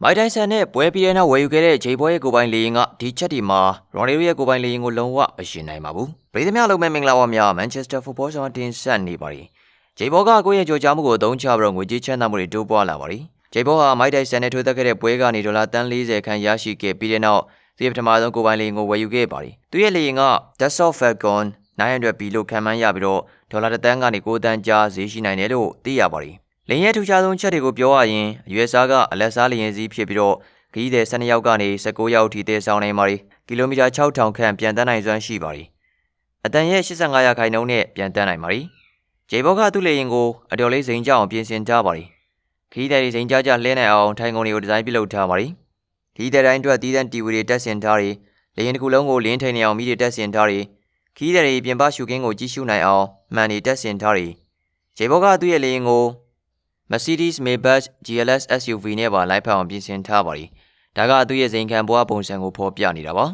မိုက်တိုင်ဆန်နဲ့ပွဲပြီးတဲ့နောက်ဝယ်ယူခဲ့တဲ့ဂျေဘောရဲ့ကိုပိုင်လေရင်ကဒီချက်ဒီမှာရော်နယ်ရဲ့ကိုပိုင်လေရင်ကိုလုံးဝမရှင်နိုင်ပါဘူး။ပြည်သူများလုံးမဲ့မင်္ဂလာပါများမန်ချက်စတာဖူဘောဆောင်တင်ဆက်နေပါရီ။ဂျေဘောကကိုယ့်ရဲ့ကြော်ကြားမှုကိုအသုံးချပြီးတော့ငွေကြေးချမ်းသာမှုတွေတိုးပွားလာပါရီ။ဂျေဘောဟာမိုက်တိုင်ဆန်နဲ့ထိုးသက်ခဲ့တဲ့ပွဲကနေဒေါ်လာတန်း40ခန်းရရှိခဲ့ပြီးတဲ့နောက်သူရဲ့ပထမဆုံးကိုပိုင်လေရင်ကိုဝယ်ယူခဲ့ပါရီ။သူရဲ့လေရင်က Dassault Falcon 900B လို့ခံမှန်းရပြီးတော့ဒေါ်လာ1တန်းကနေ9တန်းကြားဈေးရှိနိုင်တယ်လို့သိရပါရီ။လေရင်ထူးခြားဆုံးချက်တွေကိုပြောရရင်အရွယ်စားကအလက်စားလေရင်စီးဖြစ်ပြီးတော့ခရီးသည်12ယောက်ကနေ19ယောက်ထိတည်ဆောင်နိုင်ပါရီကီလိုမီတာ6000ခန့်ပြန်တန်းနိုင်စွမ်းရှိပါရီအတန်ရဲ့85ရာခိုင်နှုန်းနဲ့ပြန်တန်းနိုင်ပါရီဂျေဘောကသူ့လေရင်ကိုအတော်လေးစိန်ကြအောင်ပြင်ဆင်ထားပါရီခရီးသည်တွေစိန်ကြကြလှဲနိုင်အောင်ထိုင်ကုန်တွေကိုဒီဇိုင်းပြုလုပ်ထားပါရီခရီးသည်တိုင်းအတွက်တည်တံ့တီဝီတွေတက်ဆင်ထားရီလေရင်တစ်ခုလုံးကိုလင်းထိန်နေအောင်မိတွေတက်ဆင်ထားရီခရီးသည်တွေပြင်ပရှုခင်းကိုကြည့်ရှုနိုင်အောင်မှန်တွေတက်ဆင်ထားရီဂျေဘောကသူ့ရဲ့လေရင်ကိုMercedes Maybach GLS SUV နဲ့ပါလိုက်ဖက်အောင်ပြင်ဆင်ထားပါရီဒါကသူ့ရဲ့ဇိမ်ခံဘွားပုံစံကိုဖော်ပြနေတာပါ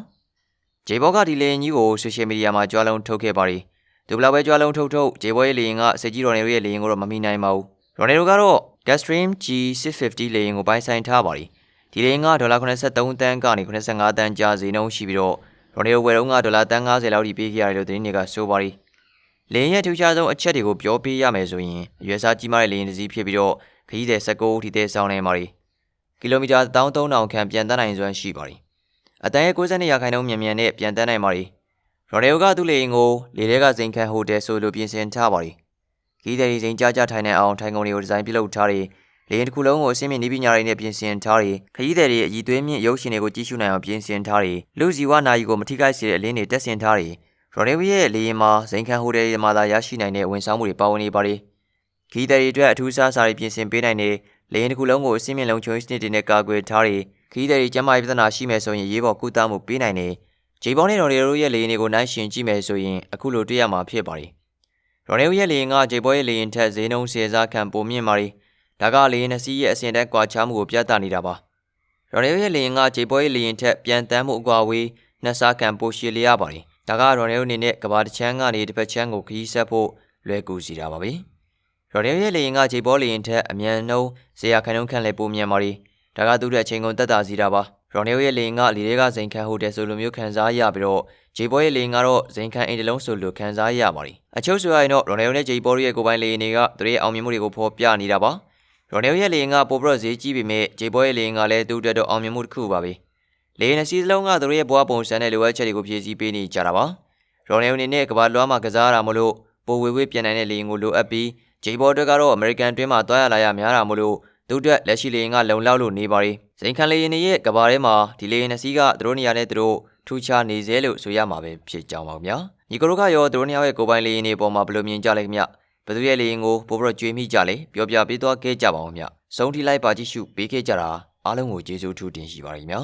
ဂျေဘောကဒီလေရင်ကြီးကိုဆိုရှယ်မီဒီယာမှာကြွားလုံးထုတ်ခဲ့ပါရီသူဘလောက်ပဲကြွားလုံးထုတ်ဂျေဘောရဲ့လေရင်ကစစ်ကြီးရော်နယ်ရဲ့လေရင်ကိုတော့မမီနိုင်ပါဘူးရော်နယ်ကတော့ Gulfstream G650 လေရင်ကိုပိုင်ဆိုင်ထားပါရီဒီလေရင်ကဒေါ်လာ83တန်းကနေ85တန်းကြားဈေးနှုန်းရှိပြီးတော့ရော်နယ်ဝယ်တော့ကဒေါ်လာတန်း90လောက်ထိပေးခဲ့ရတယ်လို့သတင်းတွေကဆိုပါရီလေရင်ရဲ့ထူးခြားဆုံးအချက်တွေကိုပြောပြရမယ်ဆိုရင်အရွယ်စားကြီးမားတဲ့လေရင်တစ်စီးဖြစ်ပြီးတော့ခရီးသည်19ဦးထိတည်ဆောင်နေပါရီကီလိုမီတာ13000ခန့်ပြန်တန်းနိုင်စွမ်းရှိပါရီအတန်ရဲ့92ရာခိုင်နှုန်းမြန်မြန်နဲ့ပြန်တန်းနိုင်ပါရီရော်နယ်ကသူ့လေရင်ကိုလေထဲကဇိမ်ခံဟိုတယ်ဆိုလိုပြင်ဆင်ထားပါရီခရီးသည်တွေဇိမ်ကြကြထိုင်နေအောင်ထိုင်ကုန်တွေကိုဒီဇိုင်းပြုလုပ်ထားရီလေရင်တစ်ခုလုံးကိုအဆင့်မြင့်နည်းပညာတွေနဲ့ပြင်ဆင်ထားရီခရီးသည်တွေအည်သွေးမြင့်ရုပ်ရှင်တွေကိုကြည့်ရှုနိုင်အောင်ပြင်ဆင်ထားရီလူဇီဝနာယီကိုမထိခိုက်စေတဲ့အလင်းတွေတက်ဆင်ထားရီရော်နယ်ရဲ့လေရင်မှာဇိမ်ခံဟိုတယ်မှာသာရရှိနိုင်တဲ့ဝန်ဆောင်မှုတွေပါဝင်နေပါရီခရီးသည်တွေအတွက်အထူးအစားတွေပြင်ဆင်ပေးနိုင်တဲ့လေရင်တစ်ခုလုံးကိုအဆင့်မြင့်လုံခြုံရေးစနစ်တွေနဲ့ကာကွယ်ထားရီခရီးသည်တွေကျန်းမာရေးပြဿနာရှိမယ်ဆိုရင်ရေးပေါ်ကုသမှုပေးနိုင်တယ်ဂျေဘောနဲ့ရော်နယ်ရဲ့လေရင်တွေကိုနိုင်ရှင်ကြည့်မယ်ဆိုရင်အခုလိုတွေ့ရမှာဖြစ်ပါရီရော်နယ်ရဲ့လေရင်ကဂျေဘောရဲ့လေရင်ထက်ဈေးနှုန်း10စားခန့်ပိုမြင့်ပါရီဒါကလေရင်နှစ်စီးရဲ့အစင်တက်ကွာခြားမှုကိုပြသနေတာပါရော်နယ်ရဲ့လေရင်ကဂျေဘောရဲ့လေရင်ထက်ပြန်တန်းမှုအကွာဝေးနှစ်စားခန့်ပိုရှည်လျားပါရီဒါကရော်နယ်အနေနဲ့ကဘာတစ်ချမ်းကနေတစ်ဖက်ချမ်းကိုခရီးဆက်ဖို့လွယ်ကူစေတာပါပဲရော်နယ်ရဲ့လေရင်ကဂျေဘောလေရင်ထက်အမြန်နှုန်း10ရာခိုင်နှုန်းခန့်လည်းပိုမြန်ပါရီဒါကသူ့ရဲ့အချိန်ကုန်တက်တာစီတာပါရော်နယ်ရဲ့လေရင်ကလေတွေကဇိမ်ခံဟိုတယ်ဆိုလိုမျိုးခံစားရပြီးတော့ဂျေဘောရဲ့လေရင်ကတော့ဇိမ်ခံအိမ်တလုံးဆိုလိုခံစားရပါရီအချုပ်ဆိုရရင်တော့ရော်နယ်နဲ့ဂျေဘောရဲ့ကိုပိုင်လေရင်တွေကသူတို့ရဲ့အောင်မြင်မှုတွေကိုဖော်ပြနေတာပါရော်နယ်ရဲ့လေရင်ကပိုပြီးတော့ဈေးကြီးပေမဲ့ဂျေဘောရဲ့လေရင်ကလည်းသူ့အတွက်တော့အောင်မြင်မှုတစ်ခုပါပဲလေရင်စီးစလုံးကသူတို့ရဲ့ဘဝပုံစံနဲ့လိုအပ်ချက်တွေကိုဖြည့်ဆည်းပေးနေကြတာပါရော်နယ်အနေနဲ့ကမ္ဘာလွှားမှာကစားရတာမလို့ပိုဝေဝေးပြန်နိုင်တဲ့လေရင်ကိုလိုအပ်ပြီးဂျေဘောအတွက်ကတော့အမေရိကန်တွင်းမှာတွားရလာရများတာမလို့သူ့အတွက်လက်ရှိလေရင်ကလုံလောက်လို့နေပါရီဇိမ်ခံလေရင်ရဲ့ကဘာထဲမှာဒီလေရင်နှစ်စီးကသူတို့နေရာနဲ့သူတို့ထူးခြားနေစေလို့ဆိုရမှာပဲဖြစ်ကြောင်းပါဗျာညီကတို့ကရောသူတို့နေရာရဲ့ကိုပိုင်လေရင်တွေပေါ်မှာဘယ်လိုမြင်ကြလဲခင်ဗျဘသူရဲ့လေရင်ကိုပို့ပြီးတော့ကြွေးမိကြလဲပြောပြပေးသွားခဲ့ကြပါဦးခင်ဗျစုံထိလိုက်ပါကြည့်ရှုပေးခဲ့ကြတာအားလုံးကိုကျေးဇူးထူးတင်ရှိပါရခင်ဗျာ